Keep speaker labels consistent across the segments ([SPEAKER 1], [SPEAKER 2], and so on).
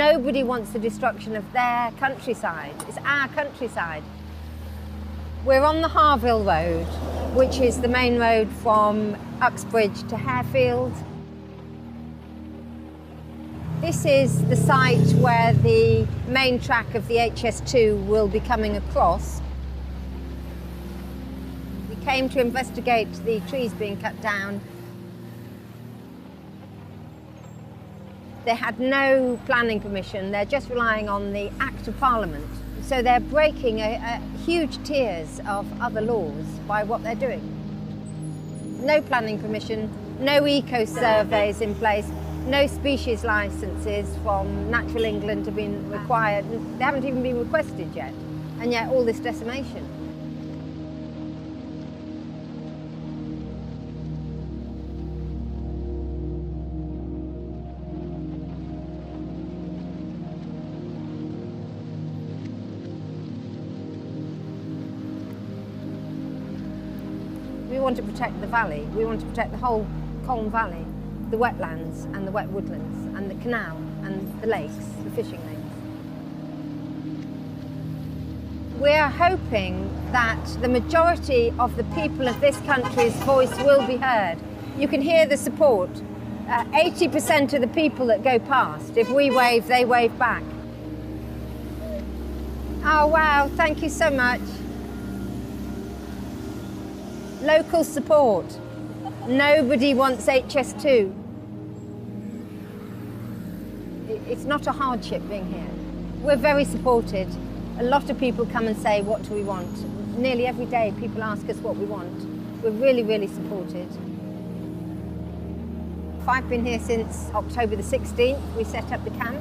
[SPEAKER 1] Nobody wants the destruction of their countryside. It's our countryside. We're on the Harville Road, which is the main road from Uxbridge to Harefield. This is the site where the main track of the HS2 will be coming across. We came to investigate the trees being cut down. They had no planning permission, they're just relying on the Act of Parliament. So they're breaking a huge tiers of other laws by what they're doing. No planning permission, no eco-surveys in place, no species licences from Natural England have been required. They haven't even been requested yet, and yet all this decimation. We want to protect the valley. We want to protect the whole Colne Valley, the wetlands and the wet woodlands and the canal and the lakes, the fishing lakes. We're hoping that the majority of the people of this country's voice will be heard. You can hear the support. 80% of the people that go past, if we wave, they wave back. Oh wow, thank you so much. Local support. Nobody wants HS2. It's not a hardship being here. We're very supported. A lot of people come and say, what do we want? Nearly every day people ask us what we want. We're really, really supported. I've been here since October the 16th. We set up the camp.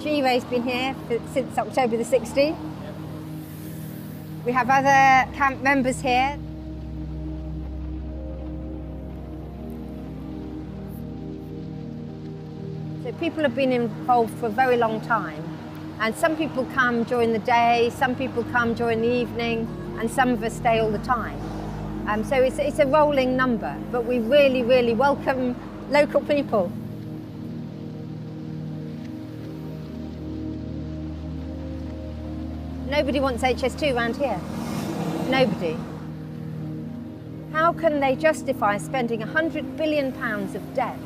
[SPEAKER 1] G-Ray's been here since October the 16th. We have other camp members here. So people have been involved for a very long time. And some people come during the day, some people come during the evening, and some of us stay all the time. So it's a rolling number, but we really, really welcome local people. Nobody wants HS2 around here. Nobody. How can they justify spending £100 billion of debt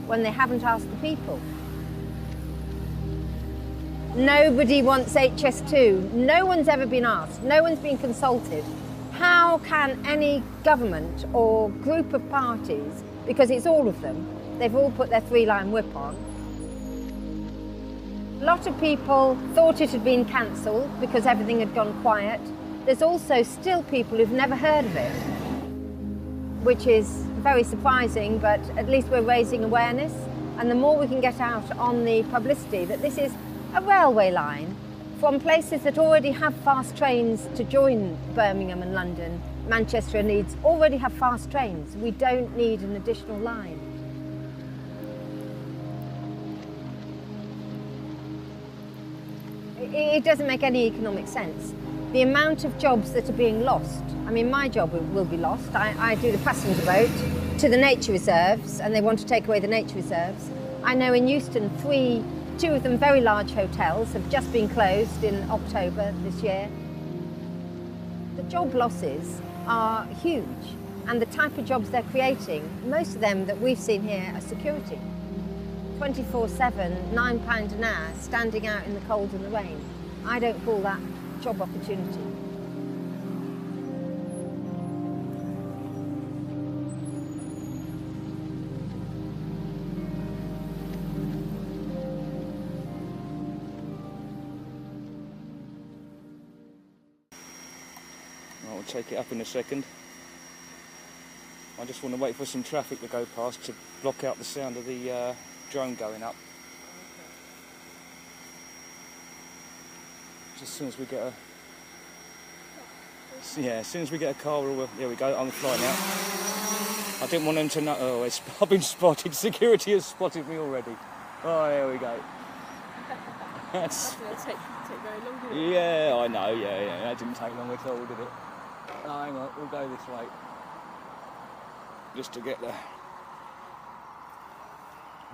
[SPEAKER 1] when they haven't asked the people? Nobody wants HS2. No one's ever been asked. No one's been consulted. How can any government or group of parties, because it's all of them, they've all put their three-line whip on. A lot of people thought it had been cancelled because everything had gone quiet. There's also still people who've never heard of it, which is very surprising, but at least we're raising awareness. And the more we can get out on the publicity that this is a railway line from places that already have fast trains to join Birmingham and London, Manchester and Leeds already have fast trains. We don't need an additional line. It doesn't make any economic sense. The amount of jobs that are being lost, I mean, my job will be lost. I do the passenger boat to the nature reserves, and they want to take away the nature reserves. I know in Euston, two of them very large hotels have just been closed in October this year. The job losses are huge, and the type of jobs they're creating, most of them that we've seen here are security. 24/7, £9 an hour, standing out in the cold and the rain. I don't call that job opportunity.
[SPEAKER 2] I'll take it up in a second. I just want to wait for some traffic to go past to block out the sound of the drone going up. Just as soon as we get as soon as we get a car, there we go, I'm flying out. I didn't want them to know, oh, I've been spotted, security has spotted me already. Oh, there we go. That's going to take very long, didn't it? Yeah, I know, yeah, that didn't take long at all, did it? Oh, hang on, we'll go this way. Just to get there.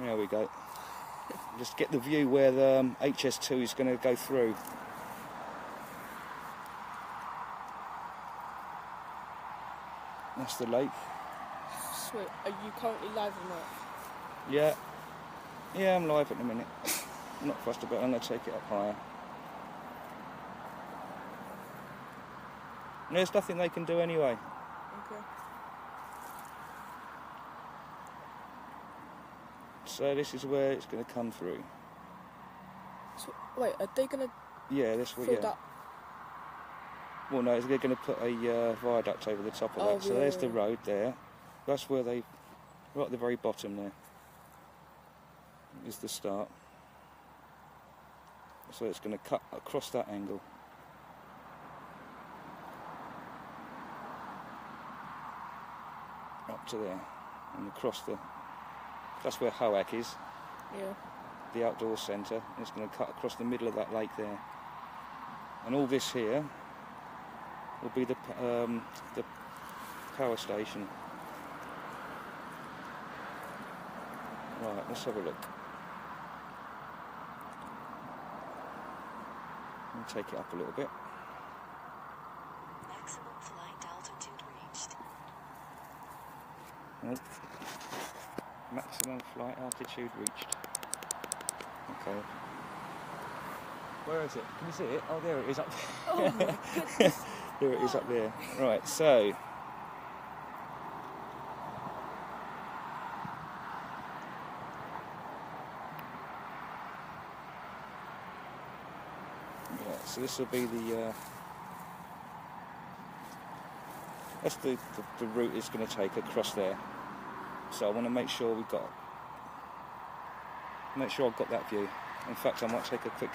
[SPEAKER 2] There we go. Just get the view where the HS2 is going to go through. That's the lake.
[SPEAKER 3] Sweet. Are you currently live or not?
[SPEAKER 2] Yeah. Yeah, I'm live at the minute. I'm not fussed about it, I'm going to take it up higher. And there's nothing they can do anyway.
[SPEAKER 3] Okay.
[SPEAKER 2] So this is where it's going to come through.
[SPEAKER 3] So, wait, are they going to
[SPEAKER 2] Yeah, this will,
[SPEAKER 3] fill
[SPEAKER 2] yeah.
[SPEAKER 3] that?
[SPEAKER 2] Well, no, they're going to put a viaduct over the top of
[SPEAKER 3] Oh,
[SPEAKER 2] that. So
[SPEAKER 3] yeah,
[SPEAKER 2] there's the
[SPEAKER 3] yeah.
[SPEAKER 2] road there. That's where they, right at the very bottom there, is the start. So it's going to cut across that angle. Up to there, and across the, that's where HOAC is,
[SPEAKER 3] Yeah.
[SPEAKER 2] the outdoor centre, and it's going to cut across the middle of that lake there. And all this here will be the power station. Right, let's have a look. Let me take it up a little bit.
[SPEAKER 4] Maximum flight altitude reached.
[SPEAKER 2] Oh. Maximum flight altitude reached. Okay. Where is it? Can you see it? Oh, there it is up there.
[SPEAKER 3] Oh my goodness.
[SPEAKER 2] There it is up there. Right, so. Yeah, so this will be the. That's the route it's going to take across there. So I want to make sure we've got. Make sure I've got that view. In fact, I might take a quick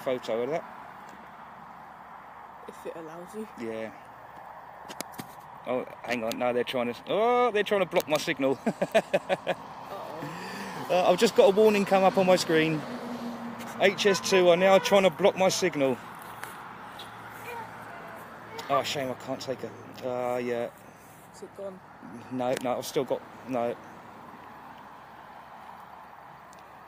[SPEAKER 2] photo of that.
[SPEAKER 3] If it allows you.
[SPEAKER 2] Yeah. Oh, hang on. No, they're trying to block my signal.
[SPEAKER 3] Uh-oh.
[SPEAKER 2] I've just got a warning come up on my screen. HS2 are now trying to block my signal. Oh, shame I can't take it. Yeah.
[SPEAKER 3] Is it gone?
[SPEAKER 2] No, I've still got... No.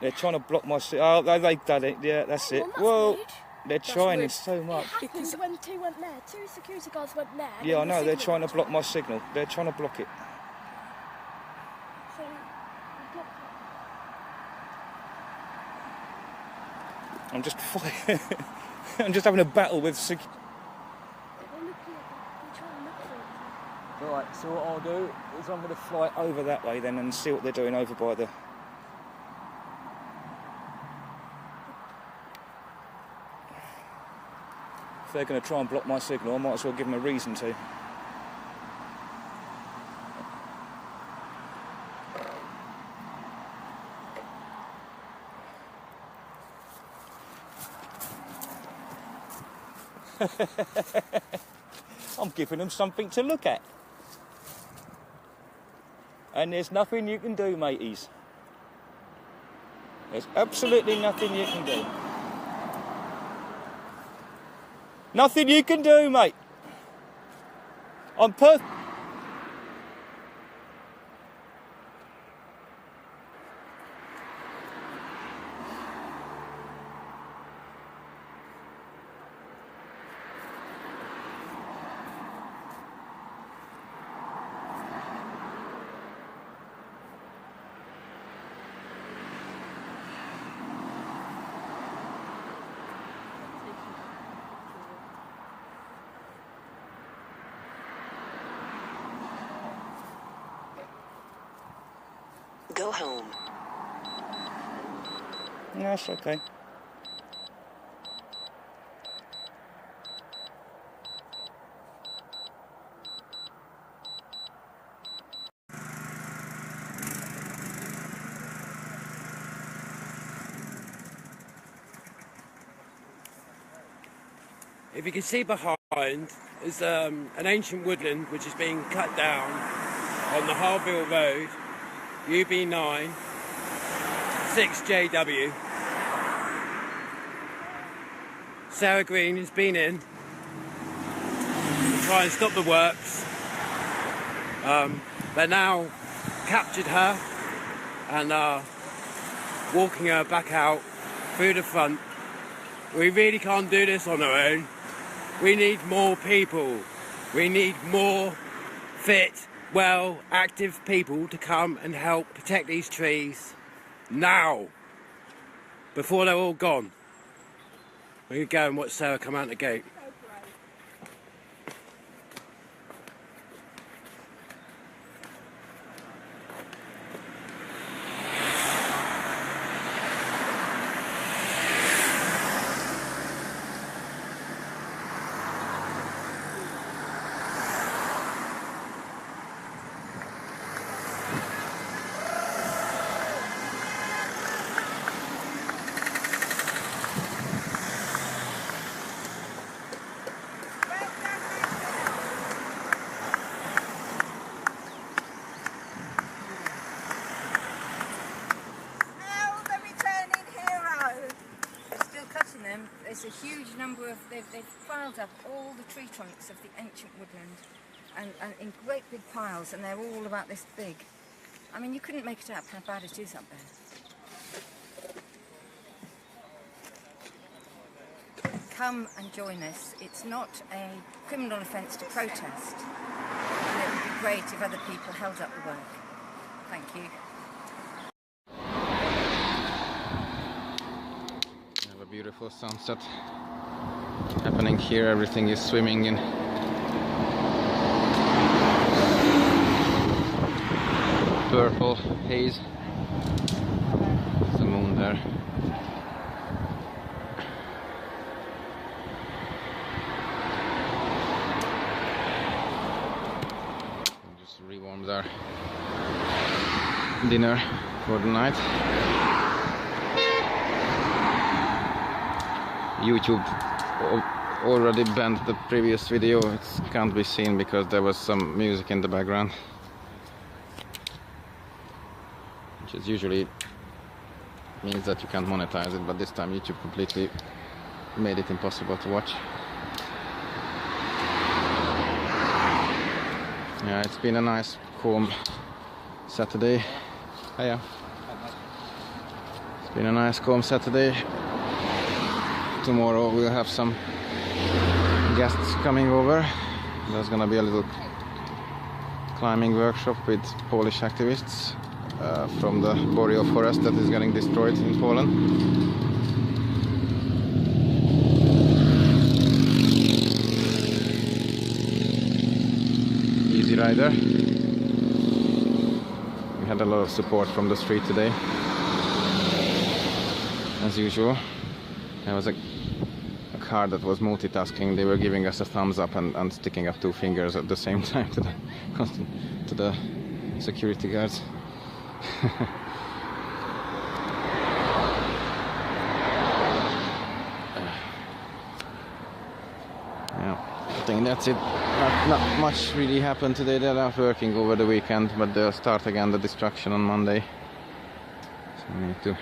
[SPEAKER 2] They're trying to block my signal. Oh, they've done it. Yeah, that's it.
[SPEAKER 5] Well, that's
[SPEAKER 2] Whoa.
[SPEAKER 5] weird.
[SPEAKER 2] They're
[SPEAKER 3] That's
[SPEAKER 2] trying
[SPEAKER 3] weird.
[SPEAKER 2] so much.
[SPEAKER 5] It happened when two went there. Two security guards went there.
[SPEAKER 2] Yeah, I
[SPEAKER 5] and the
[SPEAKER 2] know. They're
[SPEAKER 5] signal
[SPEAKER 2] trying to
[SPEAKER 5] went
[SPEAKER 2] block
[SPEAKER 5] off.
[SPEAKER 2] my signal. They're trying to block it.
[SPEAKER 5] So, we blocked it.
[SPEAKER 2] I'm just I'm just having a battle with
[SPEAKER 5] They're looking at it. They're trying to look for it.
[SPEAKER 2] Right, so what I'll do is I'm going to fly over that way then and see what they're doing over by the... If they're going to try and block my signal, I might as well give them a reason to. I'm giving them something to look at. And there's nothing you can do, mateys. There's absolutely nothing you can do. Nothing you can do, mate. I'm perfect.
[SPEAKER 4] Go home.
[SPEAKER 2] No, that's okay.
[SPEAKER 6] If you can see behind, is an ancient woodland which is being cut down on the Harville Road, UB9 6JW. Sarah Green has been in to try and stop the works. They're now captured her and are walking her back out through the front. We really can't do this on our own. We need more people. We need more fit, well, active people to come and help protect these trees now, before they're all gone. We're going to go and watch Sarah come out the gate.
[SPEAKER 1] There's a huge number of, they've piled up all the tree trunks of the ancient woodland and in great big piles, and they're all about this big. I mean, you couldn't make it up how bad it is up there. Come and join us. It's not a criminal offence to protest, and it would be great if other people held up the work. Thank you.
[SPEAKER 7] Beautiful sunset happening here. Everything is swimming in purple haze. There's the moon there. Just rewarmed our dinner for the night. YouTube already banned the previous video. It can't be seen because there was some music in the background, which is usually means that you can't monetize it, but this time YouTube completely made it impossible to watch. Yeah, it's been a nice calm Saturday. Hiya. It's been a nice calm Saturday. Tomorrow we'll have some guests coming over. There's gonna be a little climbing workshop with Polish activists from the boreal forest that is getting destroyed in Poland. Easy Rider. We had a lot of support from the street today, as usual. There was a car that was multitasking. They were giving us a thumbs up and sticking up two fingers at the same time to the security guards. Yeah, I think that's it. Not much really happened today. They're not working over the weekend, but they'll start again the destruction on Monday. So we need to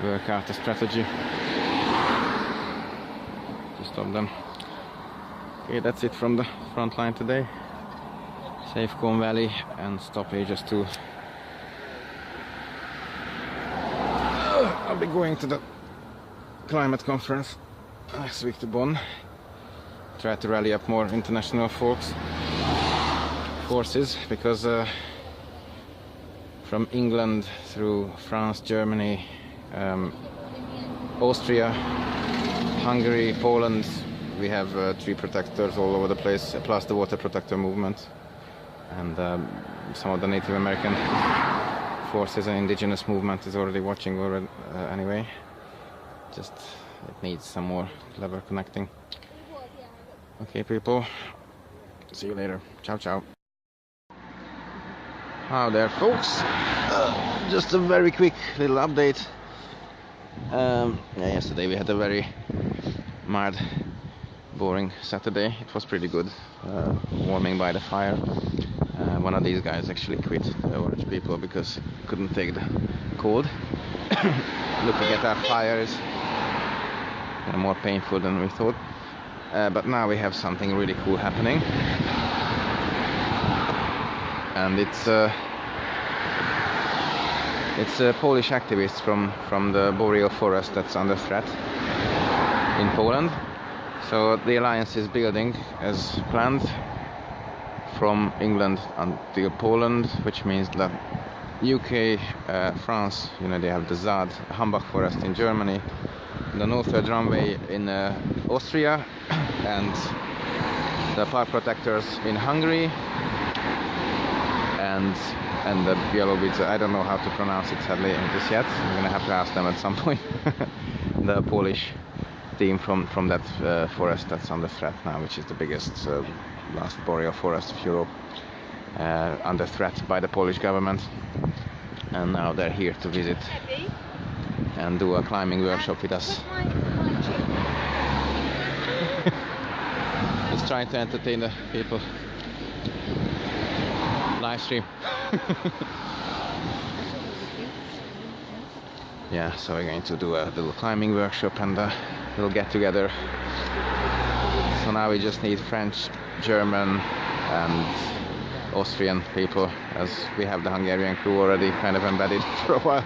[SPEAKER 7] work out a strategy to stop them. Okay, that's it from the front line today. Safe Combe Valley and stoppages too. I'll be going to the climate conference next week to Bonn. Try to rally up more international forces, because from England through France, Germany, Austria, Hungary, Poland, we have tree protectors all over the place, plus the water protector movement, and some of the Native American forces and indigenous movement is already watching already, anyway. Just it needs some more clever connecting. Okay, people, see you later. Ciao, ciao. How there, folks. Just a very quick little update. Yesterday we had a very mild, boring Saturday. It was pretty good, warming by the fire. One of these guys actually quit, the orange people, because he couldn't take the cold. Looking at our fire is more painful than we thought. But now we have something really cool happening. And it's It's Polish activists from the boreal forest that's under threat in Poland. So the alliance is building as planned from England until Poland, which means that UK, France, you know, they have the ZAD, Hambach Forest in Germany, the Northern Runway in Austria, and the park protectors in Hungary, and the Białowieża. I don't know how to pronounce it sadly just yet. I'm gonna have to ask them at some point. The Polish team from that forest that's under threat now, which is the biggest last boreal forest of Europe, under threat by the Polish government. And now they're here to visit and do a climbing workshop with us. He's trying to entertain the people. Live stream. Yeah, so we're going to do a little climbing workshop and a little get together. So now we just need French, German and Austrian people, as we have the Hungarian crew already kind of embedded for a while.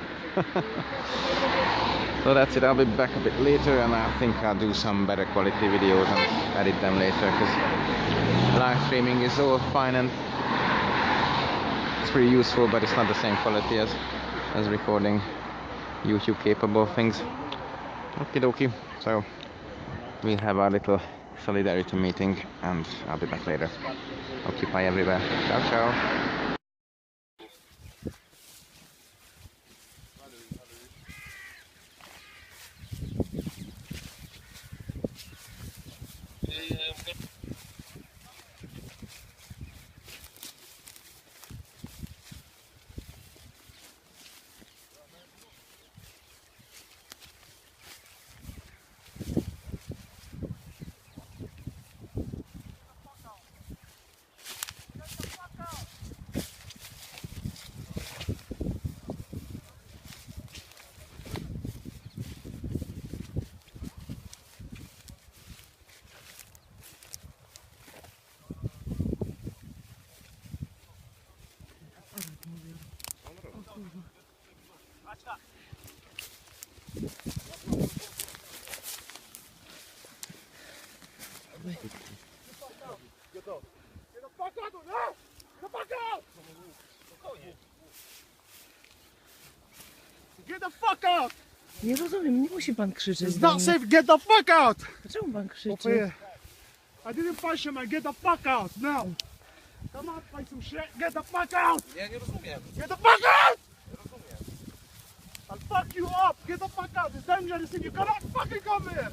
[SPEAKER 7] So that's it. I'll be back a bit later, and I think I'll do some better quality videos and edit them later, because live streaming is all fine and it's pretty useful, but it's not the same quality as recording YouTube capable things. Okie dokie. So we'll have our little solidarity meeting and I'll be back later. Occupy everywhere. Ciao ciao.
[SPEAKER 8] Get the fuck out!
[SPEAKER 9] Nie rozumiem, nie musi pan krzyczeć.
[SPEAKER 8] It's not safe, get the fuck out!
[SPEAKER 9] Dlaczego pan krzyczy?
[SPEAKER 8] Over here. I didn't punch him, man. Get the fuck out now! Come on, fight some shit. Get the fuck out!
[SPEAKER 6] Ja nie rozumiem.
[SPEAKER 8] Get the fuck out!
[SPEAKER 6] Nie rozumiem.
[SPEAKER 8] I'll fuck you up! Get the fuck out! It's dangerous and you cannot fucking come here!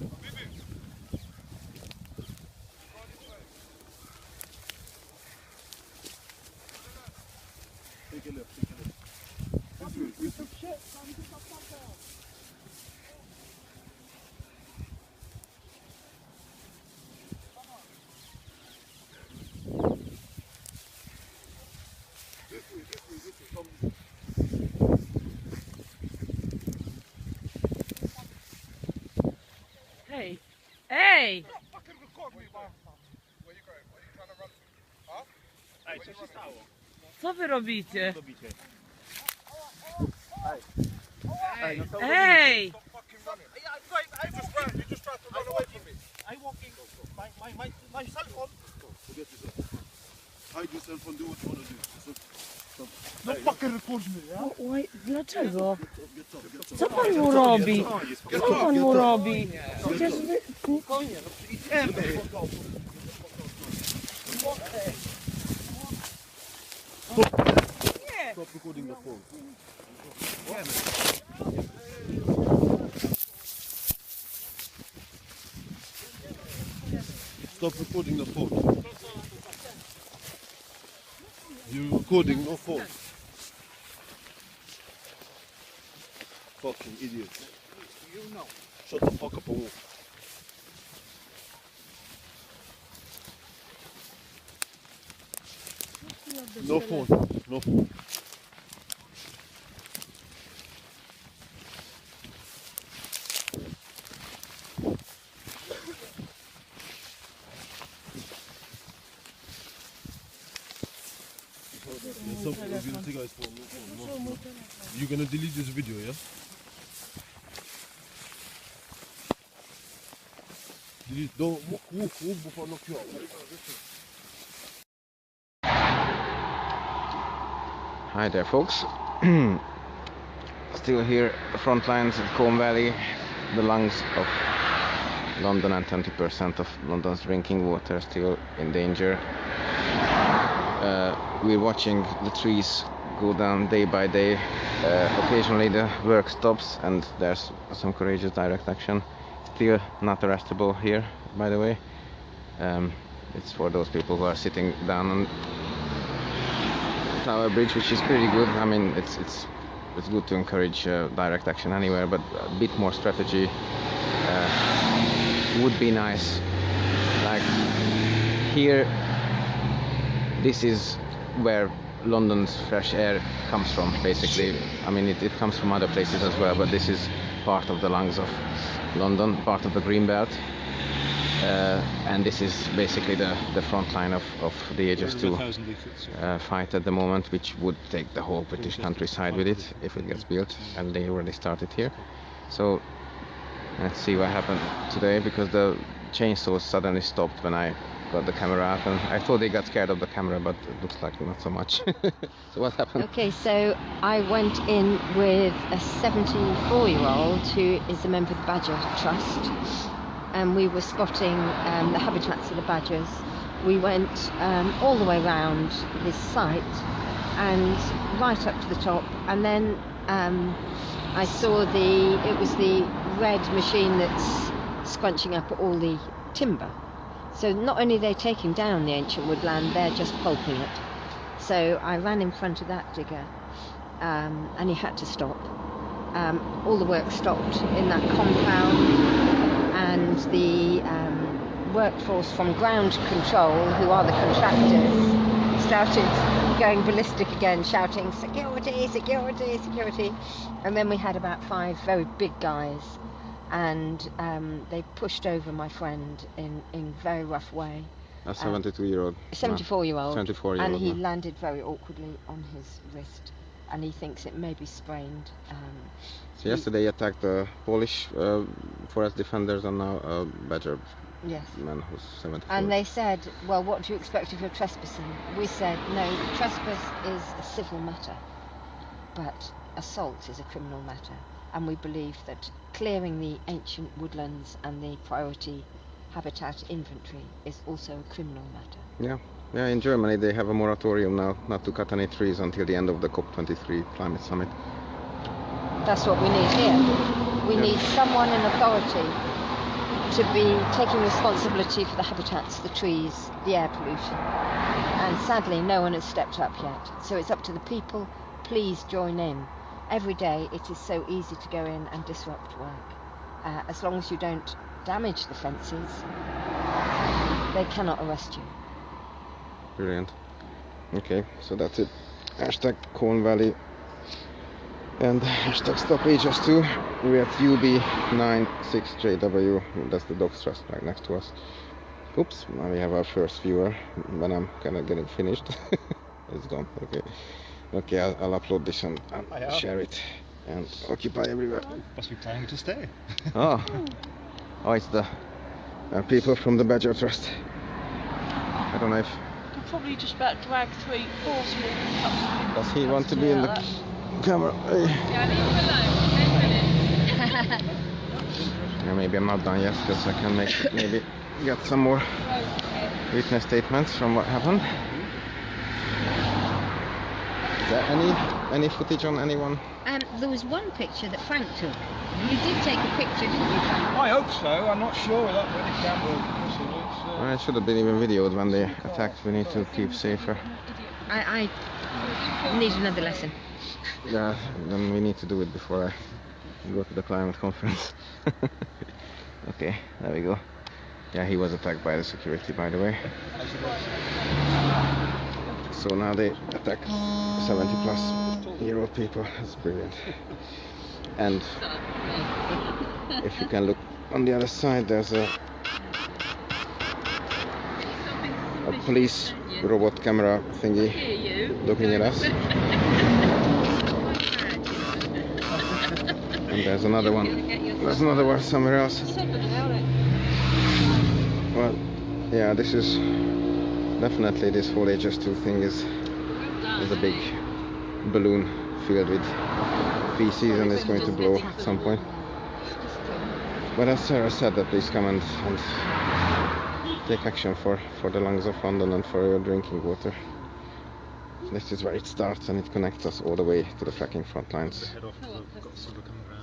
[SPEAKER 8] Take a look, take a look. Fucking piece of shit, man. Get the fuck out!
[SPEAKER 9] Hej! Ej!
[SPEAKER 8] Fucking record me, man. Where you going? Where you trying to run? Huh?
[SPEAKER 2] Ej, co się stało?
[SPEAKER 9] Co wy robicie?
[SPEAKER 2] Robicie?
[SPEAKER 9] Ej!
[SPEAKER 8] Stop fucking running. You just ran. You just tried to run away from me.
[SPEAKER 10] I walking. My cell phone.
[SPEAKER 8] Forget yourself. Hide your cell phone. Do what you want to do. Stop. Don't fucking record me, yeah?
[SPEAKER 9] Oj, dlaczego?
[SPEAKER 8] Get up, get up.
[SPEAKER 9] Co pan mu robi? Co pan mu robi? Przecież wy...
[SPEAKER 8] Stop recording the phone. Stop recording the phone. You're recording no phone. Fucking idiots. Shut the fuck up and walk. No phone. No phone.
[SPEAKER 11] You're gonna delete this video, yeah? Delete. Don't walk before I knock you out.
[SPEAKER 7] Hi there, folks. Still here, the front lines of Colne Valley, the lungs of London, and 20% of London's drinking water still in danger. We're watching the trees go down day by day. Occasionally the work stops and there's some courageous direct action. Still not arrestable here, by the way. It's for those people who are sitting down on Tower Bridge, which is pretty good. I mean, it's good to encourage direct action anywhere, but a bit more strategy would be nice. Like here, this is where London's fresh air comes from, basically. I mean, it comes from other places as well, but this is part of the lungs of London, part of the Green Belt. And this is basically the front line of the HS2 fight at the moment, which would take the whole British countryside with it if it gets built, and they already started here. So let's see what happened today, because the chainsaws suddenly stopped when I got the camera out, and I thought they got scared of the camera, but it looks like not so much. So what happened?
[SPEAKER 1] Okay, so I went in with a 74-year-old who is a member of the Badger Trust, and we were spotting the habitats of the badgers. We went all the way around this site and right up to the top, and then I saw it was the red machine that's scrunching up all the timber. So not only are they taking down the ancient woodland, they're just pulping it. So I ran in front of that digger, and he had to stop. All the work stopped in that compound, and the workforce from ground control, who are the contractors, started going ballistic again, shouting, "Security, security, security." And then we had about 5 very big guys, and they pushed over my friend in a very rough way.
[SPEAKER 7] A 72-year-old.
[SPEAKER 1] 74-year-old.
[SPEAKER 7] 74-year-old.
[SPEAKER 1] And he landed very awkwardly on his wrist, and he thinks it may be sprained.
[SPEAKER 7] So yesterday he attacked the Polish forest defenders, and now a badger man who's 74.
[SPEAKER 1] And they said, well, what do you expect if you're trespassing? We said, no, trespass is a civil matter, but assault is a criminal matter. And we believe that clearing the ancient woodlands and the priority habitat inventory is also a criminal matter.
[SPEAKER 7] Yeah, in Germany they have a moratorium now not to cut any trees until the end of the COP23 climate summit.
[SPEAKER 1] That's what we need here. We need someone in authority to be taking responsibility for the habitats, the trees, the air pollution. And sadly, no one has stepped up yet. So it's up to the people. Please join in. Every day it is so easy to go in and disrupt work. As long as you don't damage the fences, they cannot arrest you.
[SPEAKER 7] Brilliant. Okay, so that's it. Hashtag Colne Valley and hashtag stop HS2. We're at UB96JW. That's the Dogs Trust right next to us. Oops, now we have our first viewer when I'm kind of getting finished. It's gone. Okay, I'll upload this and share it and occupy everywhere.
[SPEAKER 10] Must be planning to stay.
[SPEAKER 7] Oh, it's the people from the Badger Trust. I don't know if...
[SPEAKER 9] Could probably just about drag 3 horsemen.
[SPEAKER 7] Does he want to be in the camera?
[SPEAKER 9] Yeah, leave him alone.
[SPEAKER 7] Yeah, maybe I'm not done yet, because I can maybe get some more witness statements from what happened. Is there any footage on anyone?
[SPEAKER 1] There was one picture that Frank took. You did take a picture, didn't you, Frank?
[SPEAKER 10] I hope so. I'm not sure without the camera.
[SPEAKER 7] It should have been even videoed when they attacked. We need to keep safer.
[SPEAKER 1] I need another lesson.
[SPEAKER 7] Yeah, then we need to do it before I go to the climate conference. Okay, there we go. Yeah, he was attacked by the security, by the way. So now they attack 70-plus-year-old people. That's brilliant. And if you can look on the other side, there's a police robot camera thingy looking at us. And there's another one. There's another one somewhere else. Well, yeah, this is definitely, this whole HS2 thing is a big balloon filled with feces and it's going to blow at some point. But as Sarah said, that please come and take action for the lungs of London and for your drinking water. This is where it starts and it connects us all the way to the fracking front lines.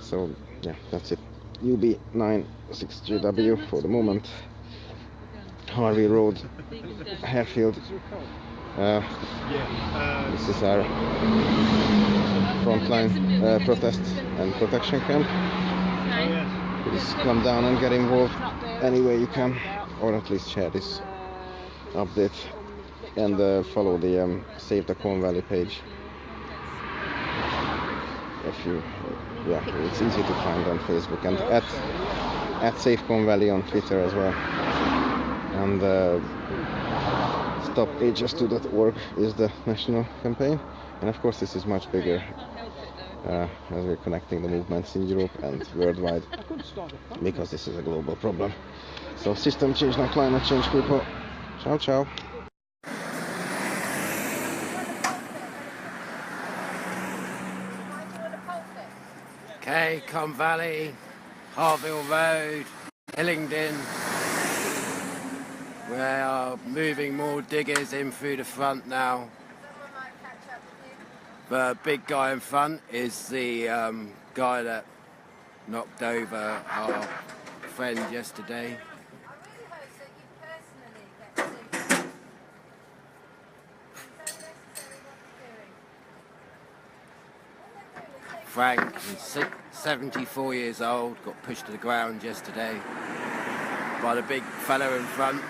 [SPEAKER 7] So yeah, that's it. UB96GW for the moment. Harvey Road, Harefield. This is our frontline protest and protection camp. Please come down and get involved any way you can, or at least share this update and follow the Save the Colne Valley page. If you, yeah, it's easy to find on Facebook, and at Save Colne Valley on Twitter as well. And StopHS2.org is the national campaign, and of course this is much bigger as we're connecting the movements in Europe and worldwide, because this is a global problem. So system change, not climate change, people. Ciao, ciao.
[SPEAKER 6] Okay, Colne Valley, Harville Road, Hillingdon. We are moving more diggers in through the front now. The big guy in front is the guy that knocked over our friend yesterday. Frank is 74 years old, got pushed to the ground yesterday by the big fellow in front.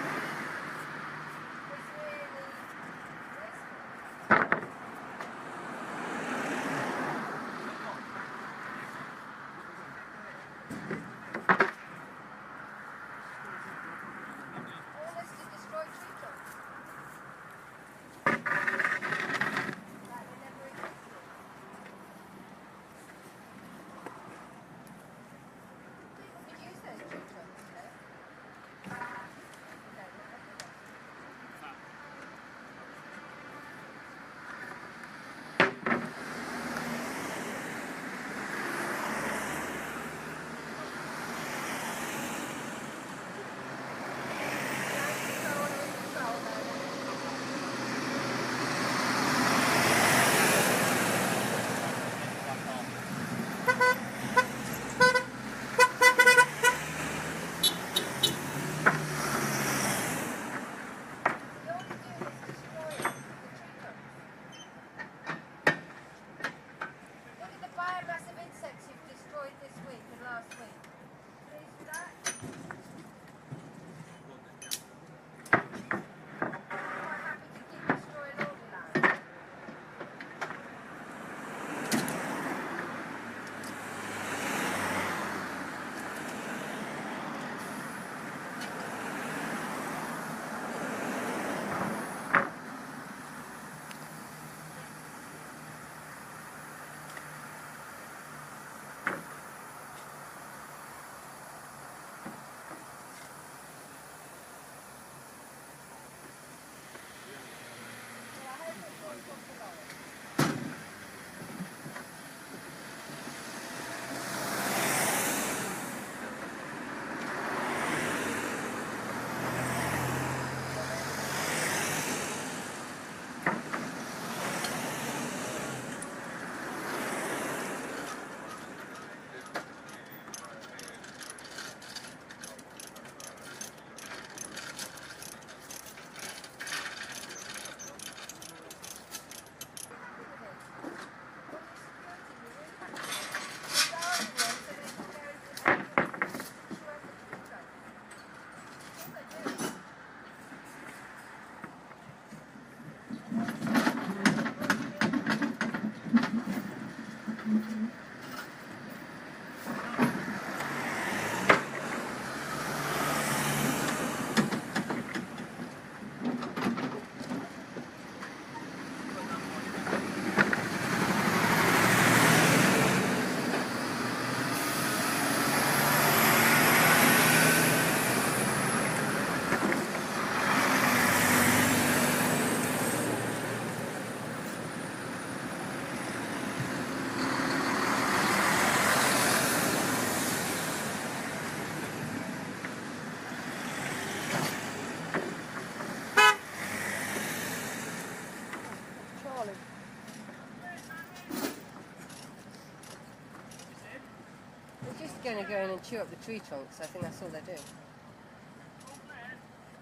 [SPEAKER 12] going to go in and chew up the tree trunks. I think that's all they're doing.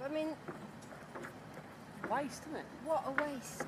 [SPEAKER 12] I mean,
[SPEAKER 9] waste, isn't it?
[SPEAKER 12] what a waste.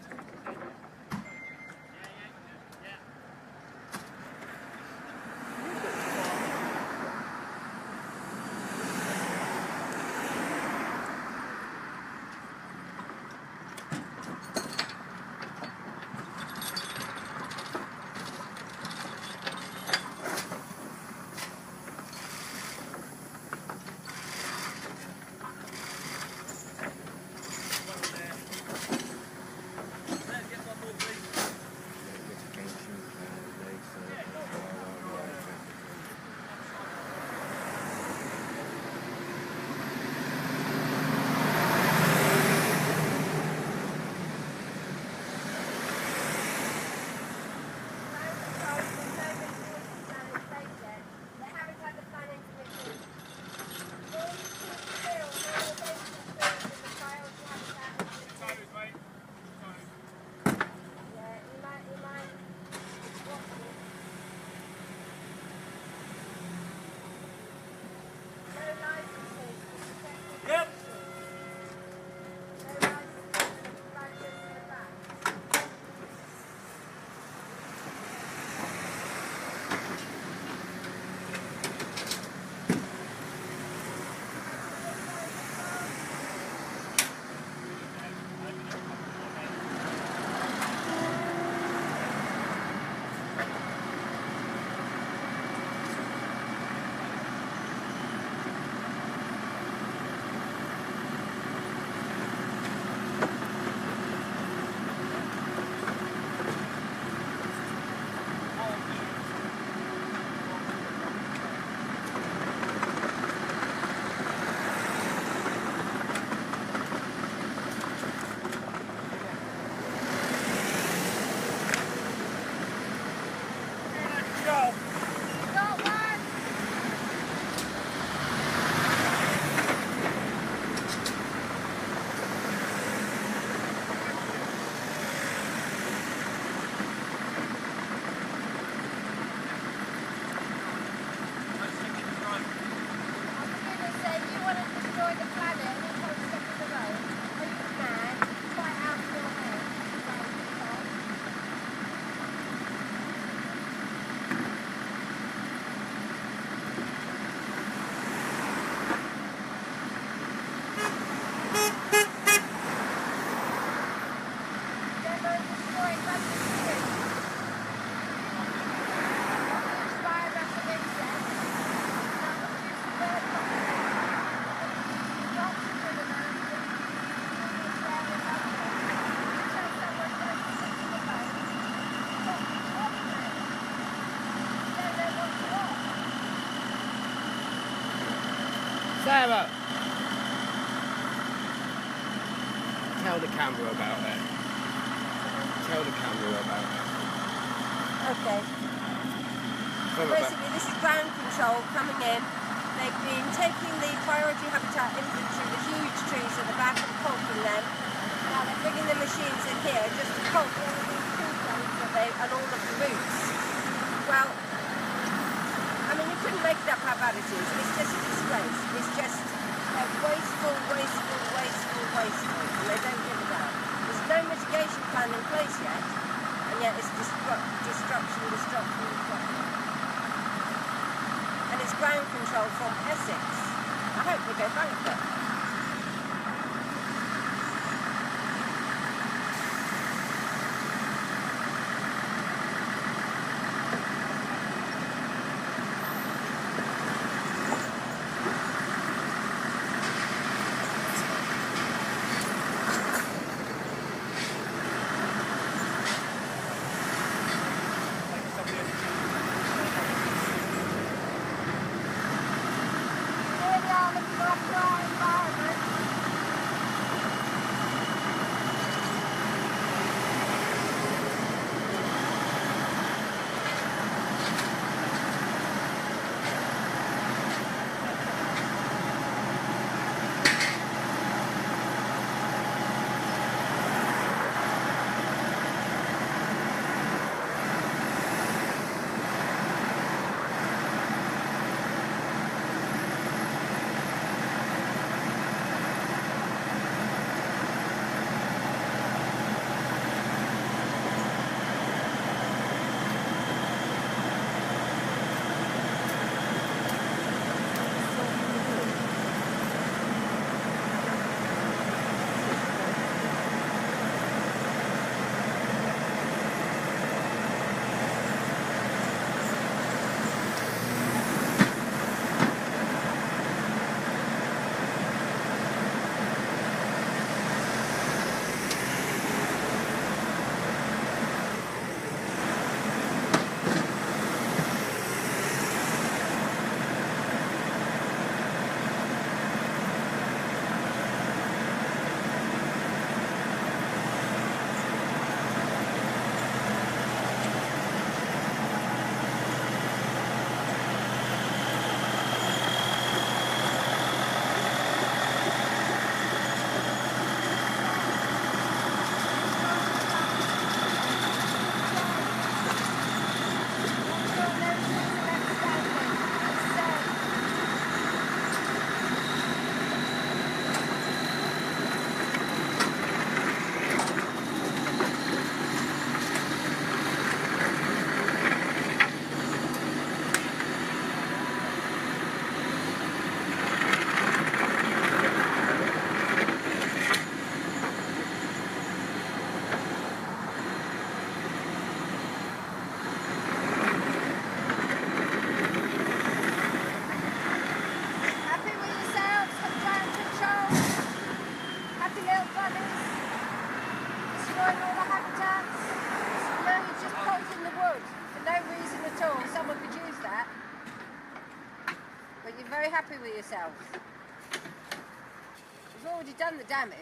[SPEAKER 6] Sarah! Tell the camera about it. Tell the camera about it.
[SPEAKER 12] Okay. Basically, this is ground control coming in. They've been taking the priority habitat infantry, the huge trees at the back, and pulping them. Now they're bringing the machines in here just to pulp all of these tree trunks and all of the roots. Well, I mean, you couldn't make it up how bad it is. It's just a disgrace. It's just wasteful, wasteful, wasteful, wasteful. And they don't give it out. There's no mitigation plan in place yet, and yet it's destruction. And it's ground control from Essex. I hope we go bankrupt.
[SPEAKER 1] Here we are looking after our environment.
[SPEAKER 12] you little bunnies. Destroying all the habitats. No, you're just planting the wood for no reason at all. Someone could use that. But you're very happy with yourselves. You've already done the damage.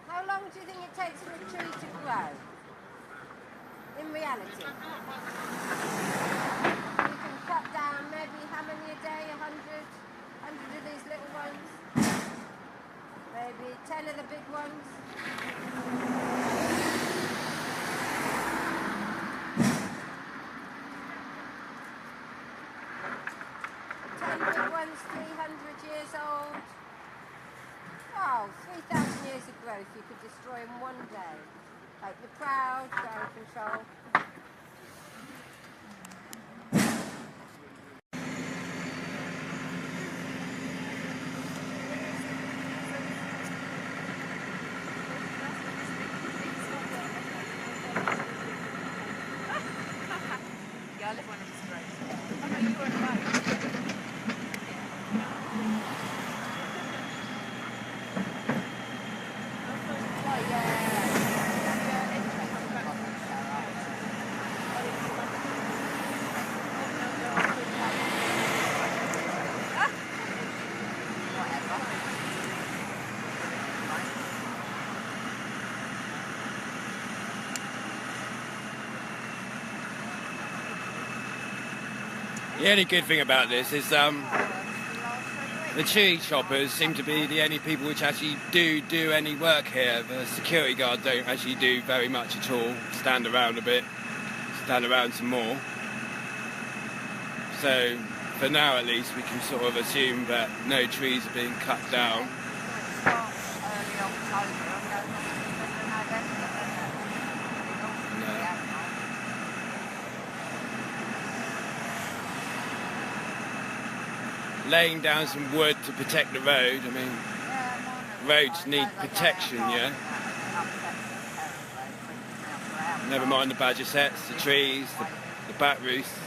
[SPEAKER 12] How long do you think it takes for a tree to grow? In reality? You can cut down maybe how many a day? 100? 100 of these little ones? Maybe 10 of the big ones? Big ones, 300 years old. Oh, 3,000 years of growth you could destroy in one day. Hope you're proud, ground control.
[SPEAKER 9] Yeah, I live one of the streets. Oh no, you were right.
[SPEAKER 6] The only good thing about this is the tree choppers seem to be the only people which actually do any work here. The security guard don't actually do very much at all. Stand around a bit, stand around some more. So for now at least we can sort of assume that no trees are being cut down. Laying down some wood to protect the road. I mean, roads need protection, yeah? Never mind the badger sets, the trees, the bat roosts.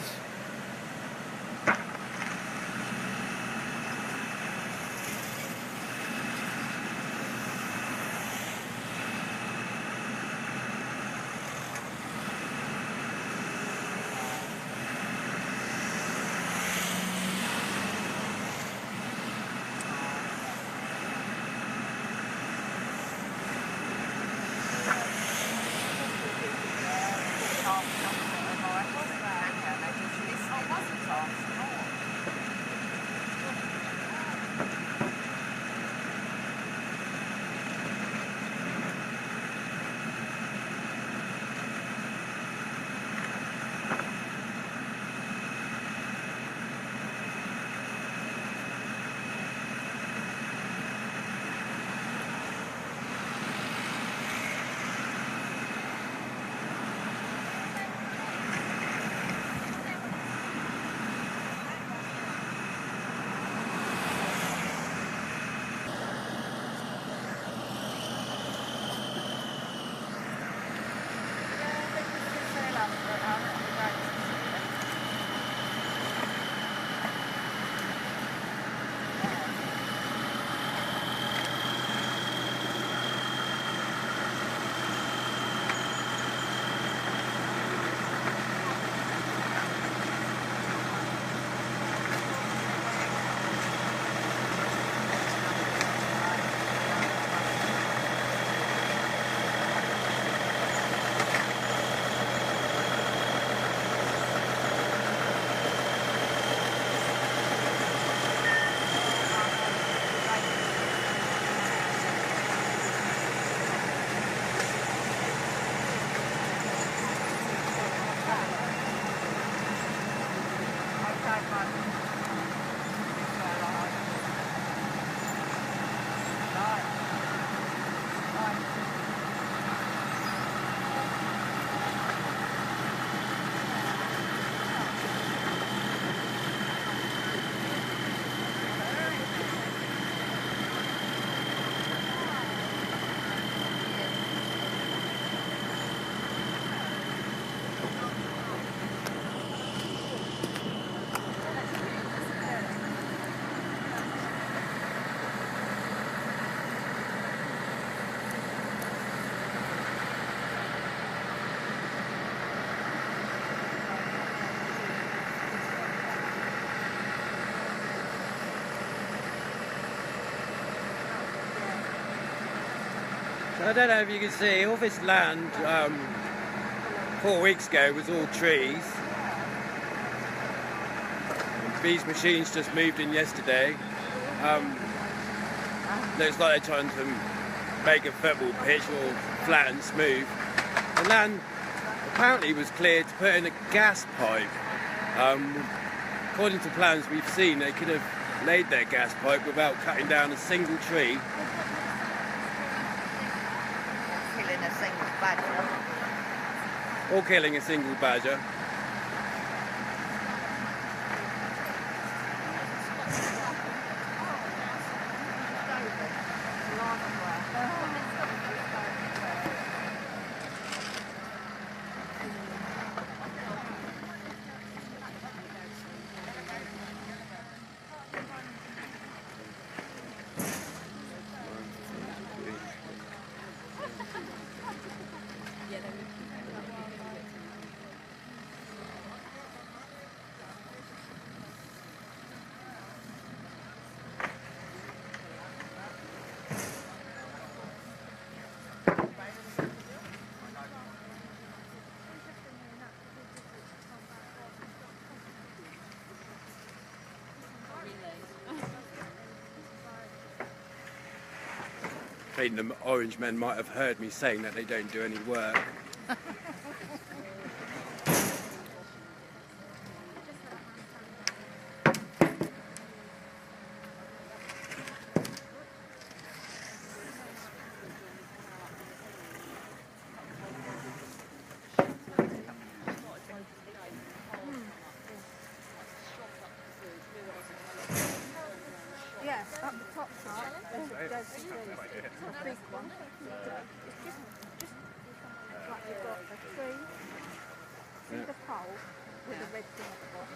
[SPEAKER 6] So I don't know if you can see, all this land 4 weeks ago was all trees. These machines just moved in yesterday. Looks like they're trying to make a football pitch all flat and smooth. The land apparently was cleared to put in a gas pipe. According to plans we've seen, they could have laid their gas pipe without cutting down a single tree.
[SPEAKER 13] Killing a single badger.
[SPEAKER 6] Or killing a single badger. I think the Orange men might have heard me saying that they don't do any work.
[SPEAKER 1] Yeah, up the top part, there's a big one. It's just like you've got a tree, see the pole with the red thing at the bottom.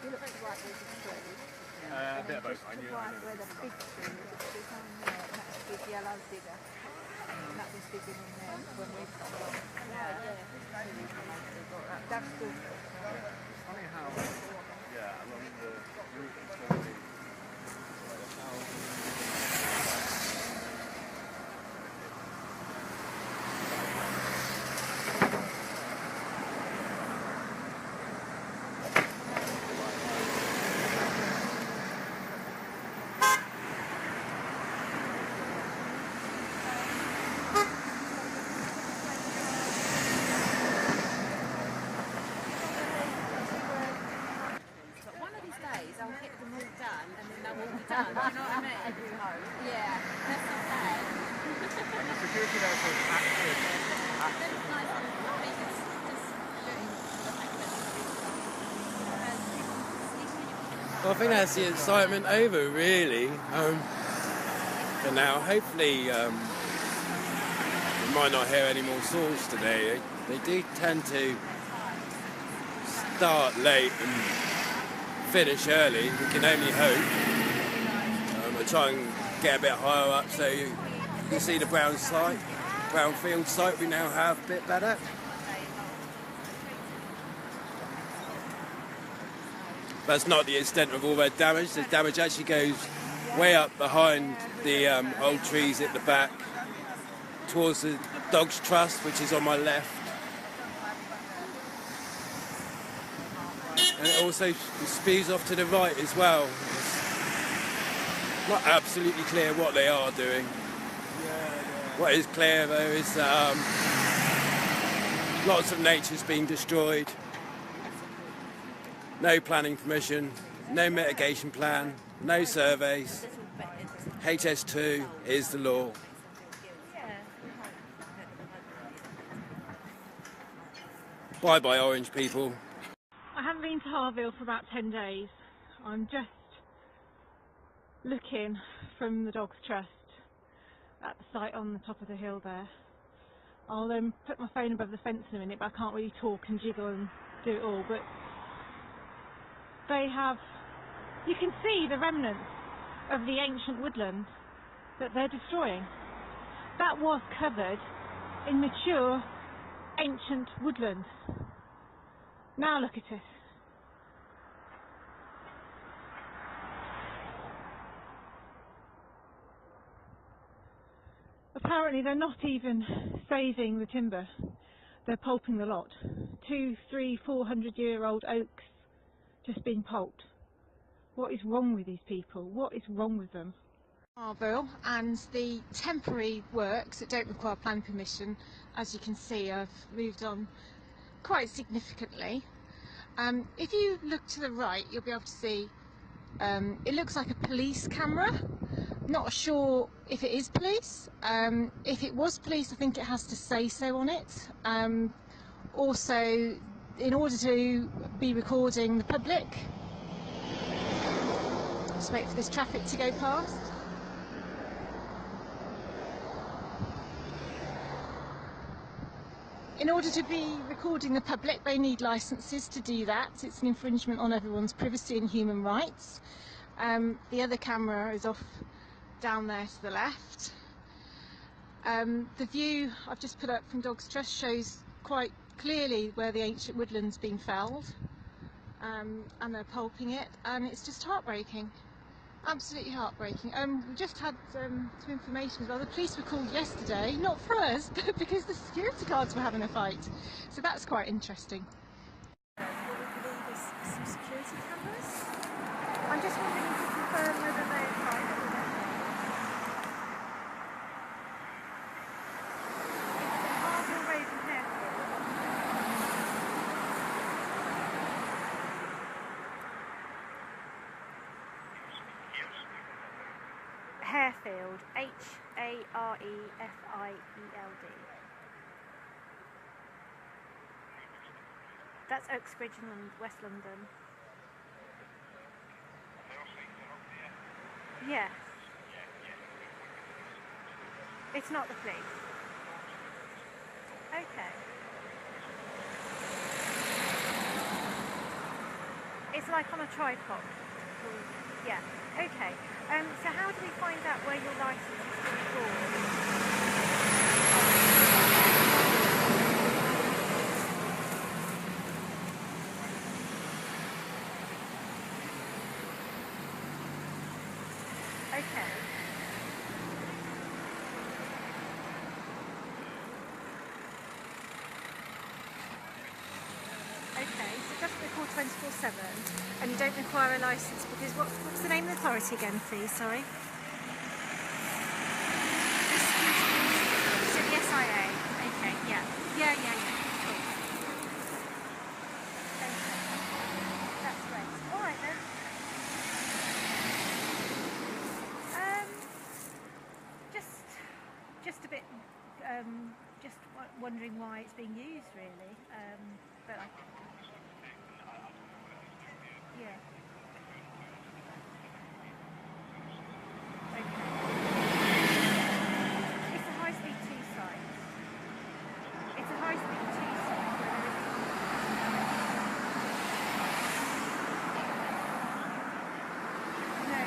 [SPEAKER 1] You look to the right, there's a tree.
[SPEAKER 10] A bit of both.
[SPEAKER 1] Just to the right where the big tree is, there's one there, and that's a big yellow digger. And that was digging in there when we got along. That's good.
[SPEAKER 10] Funny how, along the route it's going to be.
[SPEAKER 5] I'll get them all done and then they'll all be done, do you know what I mean? Yeah, that's okay.
[SPEAKER 10] And the security there says
[SPEAKER 6] Well, I think that's the excitement over, really. For now, hopefully, we might not hear any more saws today. They do tend to start late and finish early. We can only hope. I'll try and get a bit higher up so you can see the brownfield site we now have a bit better. That's not the extent of all their damage. The damage actually goes way up behind the old trees at the back towards the Dog's Trust, which is on my left. And it also speeds off to the right as well. It's not absolutely clear what they are doing. What is clear though is that lots of nature's been destroyed. No planning permission, no mitigation plan, no surveys. HS2 is the law. Bye bye Orange people.
[SPEAKER 9] I haven't been to Harville for about 10 days. I'm just looking from the Dog's Trust at the site on the top of the hill there. I'll put my phone above the fence in a minute, but I can't really talk and jiggle and do it all. But they have, you can see the remnants of the ancient woodland that they're destroying. That was covered in mature ancient woodland. Now look at it. apparently they're not even saving the timber, they're pulping the lot. 200, 300, 400-year-old oaks just being pulped. What is wrong with these people? What is wrong with them? Marlborough, and the temporary works that don't require planning permission, as you can see, have moved on quite significantly. If you look to the right, you'll be able to see it looks like a police camera. Not sure if it is police. If it was police, I think it has to say so on it. Also, in order to be recording the public, just wait for this traffic to go past. In order to be recording the public, they need licences to do that. It's an infringement on everyone's privacy and human rights. The other camera is off down there to the left. The view I've just put up from Dogs Trust shows quite clearly where the ancient woodland's been felled, and they're pulping it, and it's just heartbreaking. Absolutely heartbreaking. We just had some information as well. The police were called yesterday, not for us, but because the security guards were having a fight. So that's quite interesting.
[SPEAKER 5] What we believe is some security cameras. I'm just wondering if you confirm whether they are private or not. Arden Road and Harefield, Harefield. That's Uxbridge in West London. Yes. It's not the police. Okay. It's like on a tripod. Yeah. Okay. So how do we find out where your license is to record? Okay. Okay, so it doesn't record 24/7, and you don't require a licence because what's the name of the authority again, please? Sorry. So the SIA. Okay, yeah. Yeah. Cool. Okay. That's great. All right then. Just a bit, just wondering why it's being used, really. But yeah. Okay. It's a high-speed 2 site. It's a high-speed 2 site. No.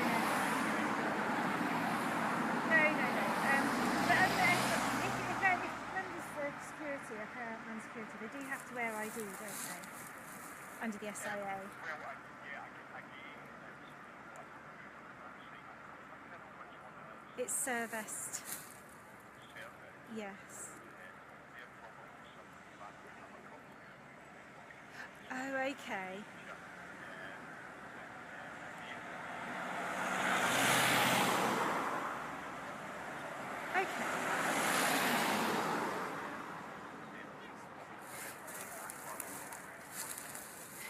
[SPEAKER 5] Security, they do have to wear ID, don't they? Under the SIA. It's Servest. Yes. Oh, okay. Okay.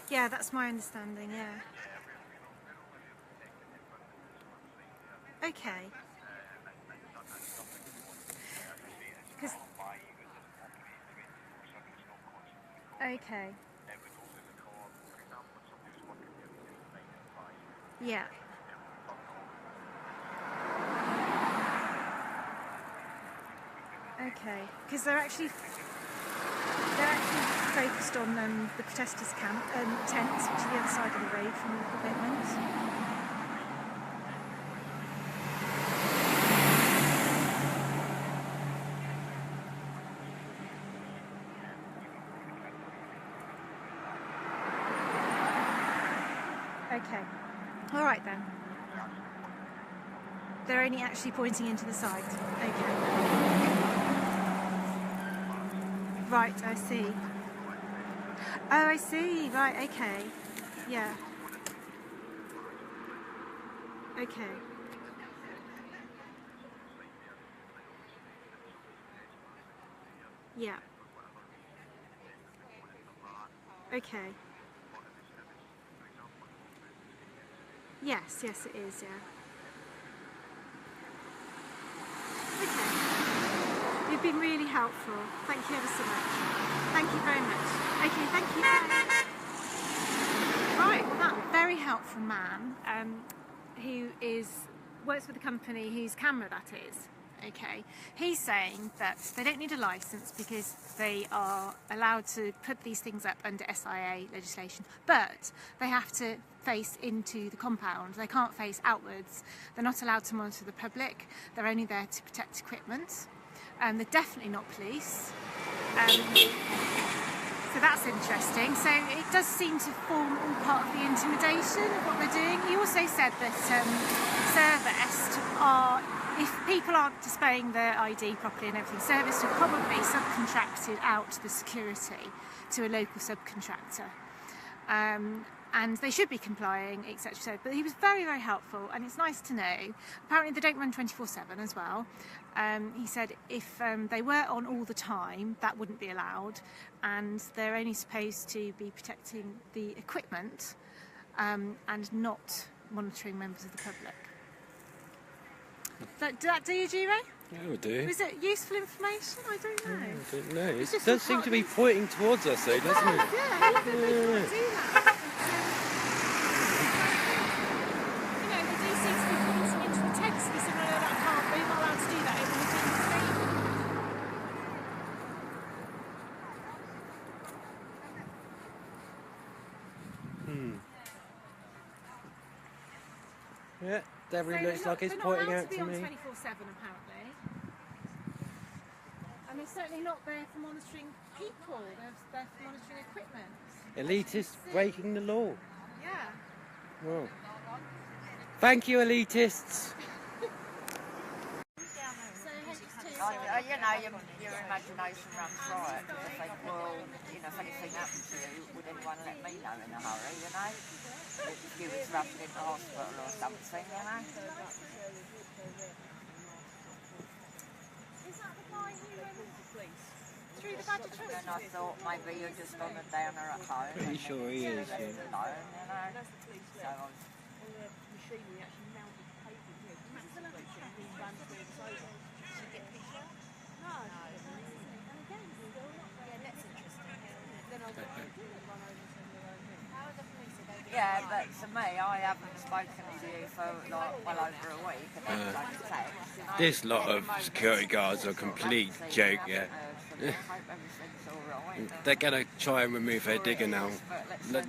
[SPEAKER 5] Yeah, that's my understanding, yeah. Okay. Okay. Yeah. Okay, because they're actually focused on the protesters' camp tents, which is the other side of the road from the equipment. Okay. All right then. They're only actually pointing into the site. Okay. Right, I see. Oh, I see. Right, okay. Yeah. Okay. Yeah. Okay. Yes, yes it is, yeah. Okay. You've been really helpful. Thank you ever so much. Thank you very much. Okay, thank you. Bye. Right, well that very helpful man who works for the company whose camera that is, okay, he's saying that they don't need a licence because they are allowed to put these things up under SIA legislation, but they have to face into the compound. They can't face outwards. They're not allowed to monitor the public. They're only there to protect equipment. They're definitely not police. So that's interesting. So it does seem to form all part of the intimidation of what they're doing. He also said that Servest are, if people aren't displaying their ID properly and everything, Servest have probably subcontracted out the security to a local subcontractor. And they should be complying, etc. But he was very, very helpful, and it's nice to know. Apparently they don't run 24/7 as well. He said if they were on all the time, that wouldn't be allowed, and they're only supposed to be protecting the equipment and not monitoring members of the public. Does that do you, Jiro?
[SPEAKER 6] Yeah, it would do.
[SPEAKER 5] Was it useful information? I don't know.
[SPEAKER 6] I don't know.
[SPEAKER 5] It's
[SPEAKER 6] It
[SPEAKER 5] just
[SPEAKER 6] does seem to be pointing towards us though, doesn't it?
[SPEAKER 5] Yeah, he said they can't do that. You know, they do seem to be pointing into the text. They said, no, that can't be. We're not allowed to do that over the statement.
[SPEAKER 6] Yeah, definitely looks like it's pointing out to me.
[SPEAKER 5] They're not allowed to be on 24/7 apparently. And they're certainly not there for monitoring people. They're there for monitoring equipment.
[SPEAKER 6] Elitists breaking the law.
[SPEAKER 5] Yeah.
[SPEAKER 6] Well, thank you, elitists.
[SPEAKER 13] You know, your imagination runs riot because you think, well, you know, if anything happened to you, would anyone let me know in a hurry, you know? If you was rushed into hospital or something, you know?
[SPEAKER 5] Is that the guy who through the Badger Trust?
[SPEAKER 13] And I thought maybe you're just on a downer at home.
[SPEAKER 6] Pretty sure he is, yeah.
[SPEAKER 13] Alone, you know? So I was... Yeah, but to me, I haven't spoken to you for like well over a week, and then like a text, you know?
[SPEAKER 6] This lot of security guards are a complete joke, yeah. They're going to try and remove their digger now.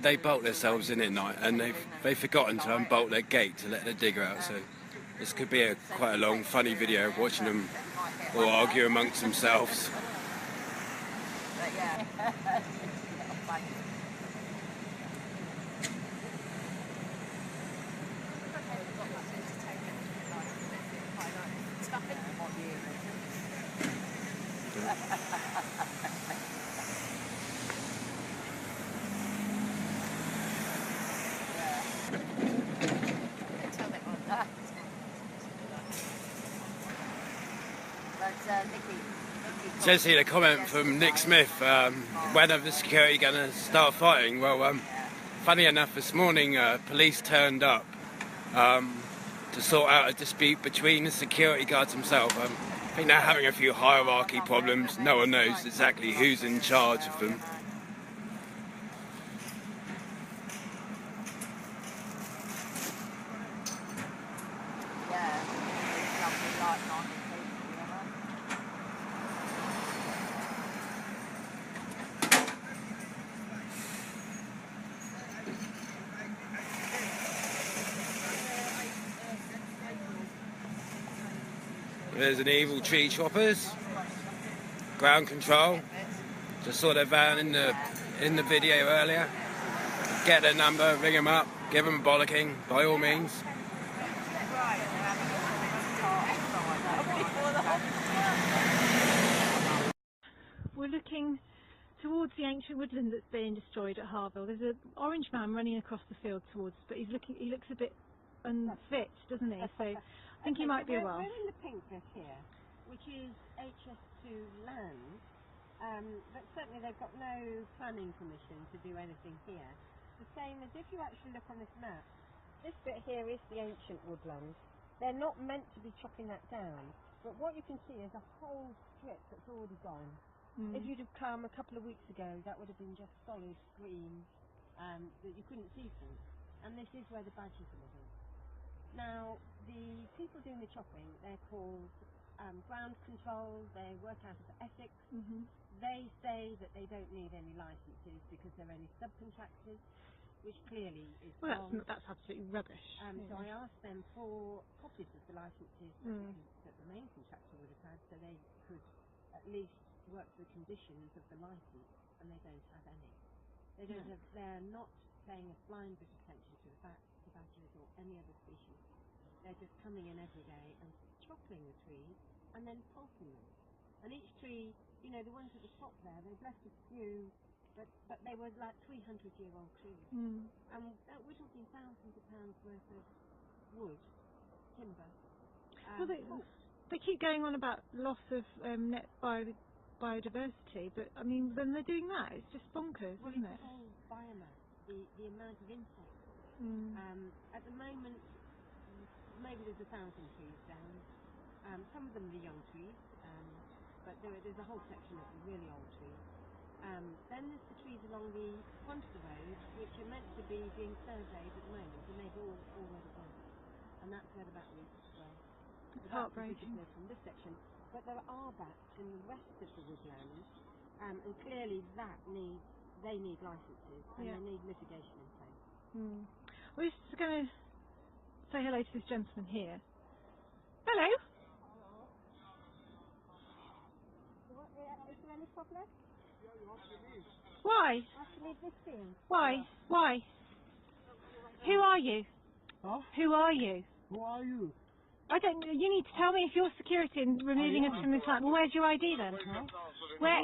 [SPEAKER 6] They bolt themselves in at night, and they've forgotten to unbolt their gate to let the digger out, so this could be quite a long, funny video of watching them all argue amongst themselves.
[SPEAKER 13] But yeah.
[SPEAKER 6] Says here a comment from Nick Smith, when are the security going to start fighting? Well, funny enough, this morning police turned up to sort out a dispute between the security guards themselves. I think they're having a few hierarchy problems. No one knows exactly who's in charge of them. There's an evil tree choppers, ground control. Just saw their van in the video earlier. Get their number, ring them up, give them a bollocking by all means.
[SPEAKER 9] we're looking towards the ancient woodland that's being destroyed at Harville. There's an orange man running across the field towards us, but he looks a bit unfit, doesn't he? So I think he might be a while.
[SPEAKER 12] We're in the pink bit here, which is HS2 land, but certainly they've got no planning permission to do anything here. The same as if you actually look on this map, this bit here is the ancient woodland. They're not meant to be chopping that down, but what you can see is a whole strip that's already gone. If you'd have come a couple of weeks ago, that would have been just solid green that you couldn't see through. And this is where the badgers are living. Now, the people doing the chopping, they're called ground control. They work out of Essex. They say that they don't need any licences because they're only subcontractors, which clearly is wrong.
[SPEAKER 9] That's absolutely rubbish.
[SPEAKER 12] So I asked them for copies of the licences that the main contractor would have had, so they could at least work the conditions of the license, and they don't have any. They don't have. They're not paying a blind bit of attention to the badgers or any other species. They're just coming in every day and chopping the trees and then pulping them. And each tree, you know, the ones at the top there, they've left a few, but they were like 300-year-old trees. And we're talking thousands of pounds worth of wood, timber.
[SPEAKER 9] Well, they keep going on about loss of net biodiversity, but I mean, when they're doing that, it's just bonkers, isn't it?
[SPEAKER 12] The whole biomass, the amount of insects. At the moment, maybe there's 1,000 trees down. Some of them are the young trees, but there's a whole section of the really old trees. Then there's the trees along the front of the road, which are meant to be being surveyed at the moment, and they've all already gone. And that's where the batteries were.
[SPEAKER 9] It's heartbreaking.
[SPEAKER 12] From this section. But there are bats in the rest of the woodland, and clearly they need licences and they need mitigation in place.
[SPEAKER 9] We're just going to say hello to this gentleman here. Hello.
[SPEAKER 12] Is there any problem?
[SPEAKER 9] Why?
[SPEAKER 12] I have to leave this field.
[SPEAKER 9] Why? Why? Who are you?
[SPEAKER 8] Huh?
[SPEAKER 9] Who are you?
[SPEAKER 8] Who are you?
[SPEAKER 9] I don't know. You need to tell me if you're security and removing us from this land. Well, where's your ID then? Where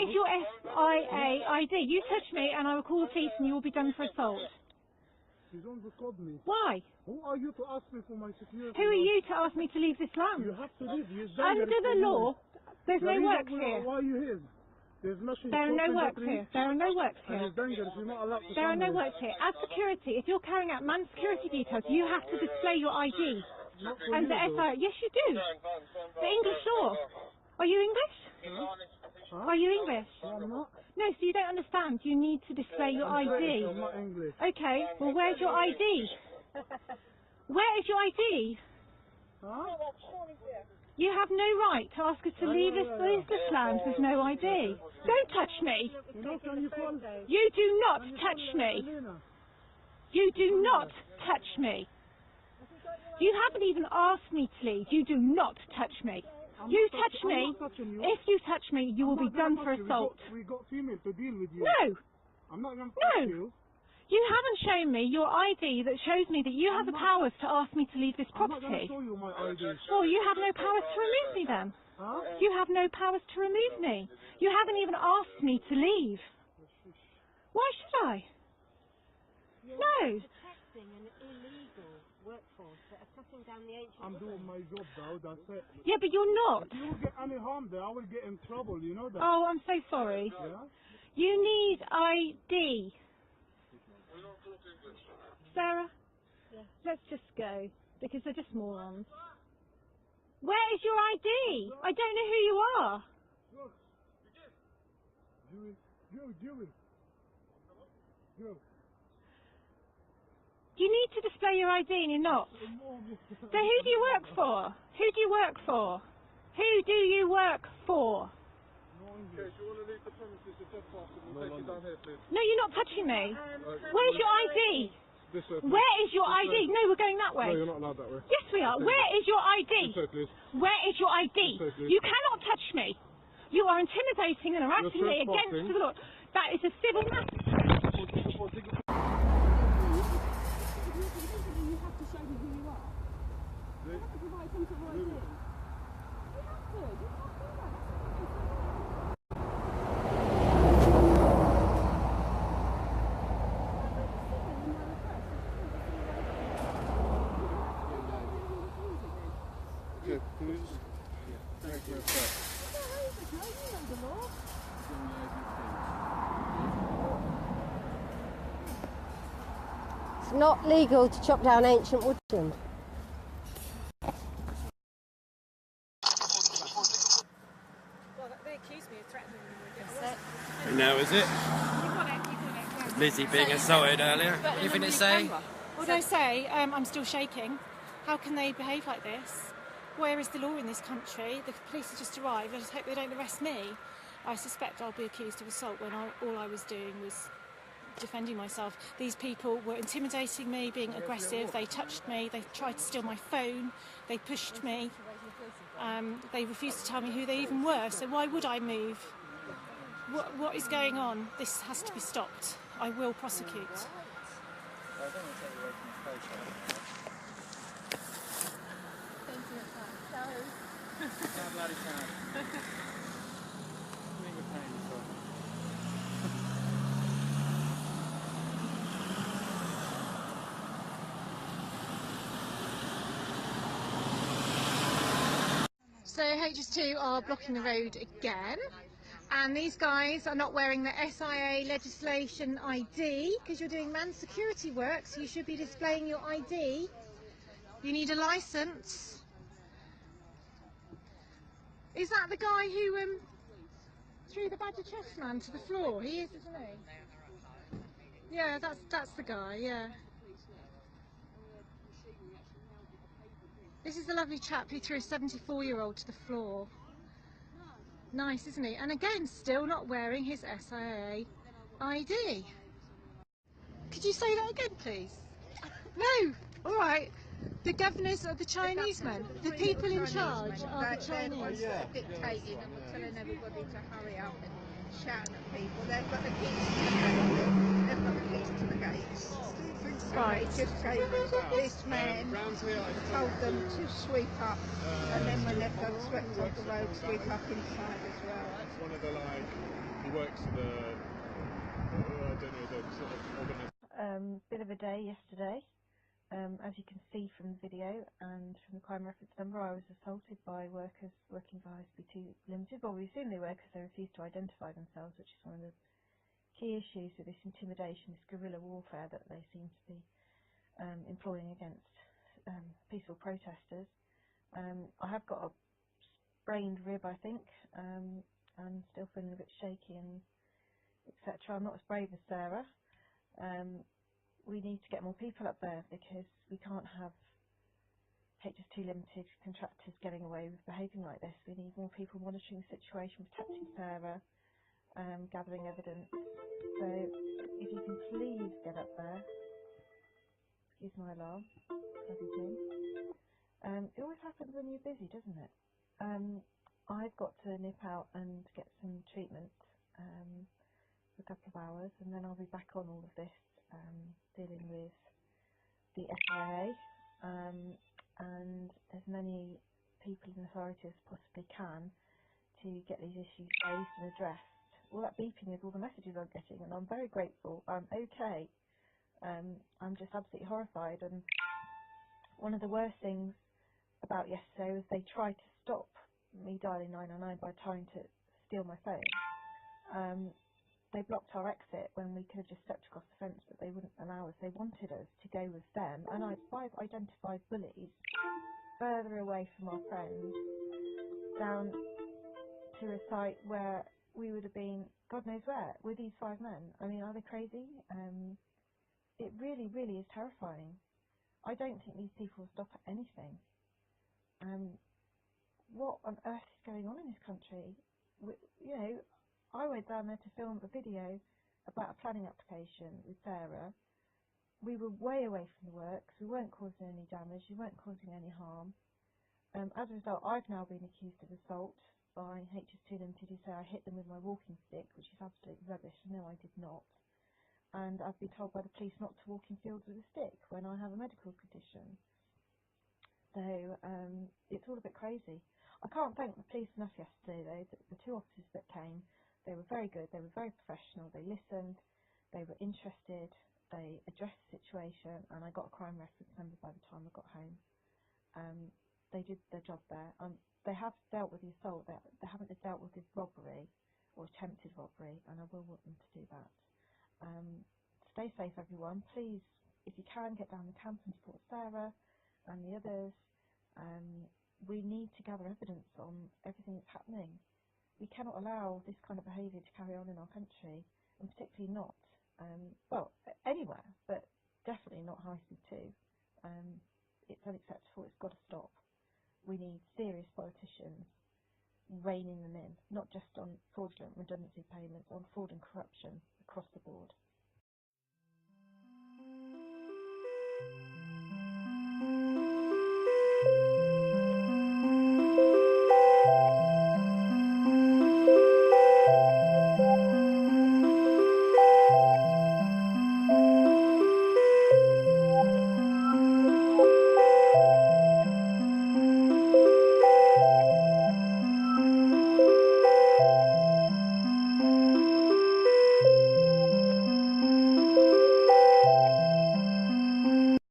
[SPEAKER 9] is your SIA ID? You touch me and I will call the police and you will be done for assault.
[SPEAKER 8] You don't record me.
[SPEAKER 9] Why?
[SPEAKER 8] Who are you to ask me for my security?
[SPEAKER 9] Who are you to ask me to leave this land?
[SPEAKER 8] You have to leave.
[SPEAKER 9] Under the law, there's no works here.
[SPEAKER 8] Why are you here? There's nothing.
[SPEAKER 9] There are no works here. There are no works here.
[SPEAKER 8] It's dangerous. You're not allowed to
[SPEAKER 9] There are no works here. As security, if you're carrying out manned security details, you have to display your ID. And the SIA, yes you do. The English law. Are you English?
[SPEAKER 8] Huh?
[SPEAKER 9] Are you English?
[SPEAKER 8] No, I'm not.
[SPEAKER 9] No, so you don't understand. You need to display your ID.
[SPEAKER 8] I'm not English.
[SPEAKER 9] Okay, well where's your ID? Where is your ID?
[SPEAKER 8] Huh?
[SPEAKER 9] You have no right to ask us to leave this land with no ID. Don't touch me. You do not touch me. You do not touch me. You haven't even asked me to leave. You do not touch me. You touch me. If you touch me, you will be done for assault.
[SPEAKER 8] We got female to deal with you.
[SPEAKER 9] No.
[SPEAKER 8] I'm not going to touch you.
[SPEAKER 9] You haven't shown me your ID that shows me that you have the powers to ask me to leave this property.
[SPEAKER 8] I'm not going to show you my ID.
[SPEAKER 9] Well, you have no powers to remove me then.
[SPEAKER 8] Huh?
[SPEAKER 9] You have no powers to remove me. You haven't even asked me to leave. Why should I? No.
[SPEAKER 12] Protecting an illegal workforce that are cutting down the ancient
[SPEAKER 8] I'm doing my job now, that's it.
[SPEAKER 9] Yeah, but you're not.
[SPEAKER 8] If you get any harm there, I will get in trouble, you know that.
[SPEAKER 9] Oh, I'm so sorry.
[SPEAKER 8] Yeah?
[SPEAKER 9] You need ID. Sarah?
[SPEAKER 12] Yeah.
[SPEAKER 9] Let's just go, because they're just morons. Where is your ID? I don't know who you are.
[SPEAKER 8] Look. Dewey.
[SPEAKER 9] You need to display your ID and you're not. So who do you work for? Who do you work for? Who do you work for?
[SPEAKER 8] Okay, do you want to leave the premises if that's possible? We'll take you down here, please.
[SPEAKER 9] No, you're not touching me. Where's your ID?
[SPEAKER 8] This way, please.
[SPEAKER 9] Where is your ID? No, we're going that way.
[SPEAKER 8] No, you're not allowed that way.
[SPEAKER 9] Yes, we are. Where is your ID?
[SPEAKER 8] This way, please.
[SPEAKER 9] Where is your ID?
[SPEAKER 8] This way, please.
[SPEAKER 9] You cannot touch me. You are intimidating and harassing me against the law. That is a civil matter.
[SPEAKER 12] You have to show me who you are. You have to provide some sort of ID. You have to. You can't do that. not legal to chop down ancient woodland.
[SPEAKER 9] Well, they accused me of threatening them.
[SPEAKER 6] And now is it?
[SPEAKER 9] You got it, you got it.
[SPEAKER 6] Lizzie being assaulted earlier. Anything to say?
[SPEAKER 9] What do I say? I'm still shaking. How can they behave like this? Where is the law in this country? The police have just arrived. I just hope they don't arrest me. I suspect I'll be accused of assault when all I was doing was defending myself. These people were intimidating me, being aggressive. They touched me. They tried to steal my phone. They pushed me. They refused to tell me who they even were. So why would I move? What is going on? This has to be stopped. I will prosecute.
[SPEAKER 5] So HS2 are blocking the road again, and these guys are not wearing the SIA legislation ID because you're doing manned security work, so you should be displaying your ID. You need a licence. Is that the guy who threw the Badger Chess man to the floor? He is, isn't he? Yeah, that's the guy, yeah. This is the lovely chap who threw a 74-year-old to the floor. Nice, isn't he? And again, still not wearing his SIA ID. Could you say that again, please? No! All right. The governors are the Chinese men. The people in charge are the Chinese.
[SPEAKER 14] They're dictating and we're telling everybody to hurry up and shouting at people. They've got the keys to the gates. They've got the keys to the gates.
[SPEAKER 5] Right.
[SPEAKER 14] They just gave this man, told them to sweep up, and then when they've done swept off the road, sweep up inside as well.
[SPEAKER 10] It's one of the, like, he works for the, I don't know, the sort of organisation.
[SPEAKER 15] Bit of a day yesterday. As you can see from the video and from the crime reference number, I was assaulted by workers working for HSB2 Limited. Well, we assume they were because they refused to identify themselves, which is one of the key issues with this intimidation, this guerrilla warfare that they seem to be employing against peaceful protesters. I have got a sprained rib, I think. I'm still feeling a bit shaky and etc. I'm not as brave as Sarah. We need to get more people up there because we can't have HS2 Limited contractors getting away with behaving like this. We need more people monitoring the situation, protecting Sarah, gathering evidence. So if you can please get up there. Excuse my alarm. It always happens when you're busy, doesn't it? I've got to nip out and get some treatment for a couple of hours, and then I'll be back on all of this, dealing with the SIA and as many people in authority as possibly can to get these issues raised and addressed. All that beeping is all the messages I'm getting, and I'm very grateful. I'm okay. I'm just absolutely horrified, and one of the worst things about yesterday was they tried to stop me dialing 999 by trying to steal my phone. They blocked our exit when we could have just stepped across the fence, but they wouldn't allow us. They wanted us to go with them, and I've identified bullies further away from our friends down to a site where we would have been, God knows where, with these 5 men. I mean, are they crazy? It really, really is terrifying. I don't think these people will stop at anything. What on earth is going on in this country? You know, I went down there to film a video about a planning application with Sarah. We were way away from the works. We weren't causing any damage. We weren't causing any harm. As a result, I've now been accused of assault by HS2 Limited, who say I hit them with my walking stick, which is absolute rubbish. No, I did not. And I've been told by the police not to walk in fields with a stick when I have a medical condition. So it's all a bit crazy. I can't thank the police enough yesterday, though. The 2 officers that came, they were very good. They were very professional. They listened. They were interested. They addressed the situation, and I got a crime reference number by the time I got home. They did their job there. They have dealt with the assault. They haven't dealt with the robbery or attempted robbery, and I will want them to do that. Stay safe, everyone. Please if you can, get down the camp and support Sarah and the others. We need to gather evidence on everything that's happening. We cannot allow this kind of behaviour to carry on in our country, and particularly not, well, anywhere, but definitely not High Speed 2. It's unacceptable, it's got to stop. We need serious politicians reining them in, not just on fraudulent redundancy payments, on fraud and corruption across the board.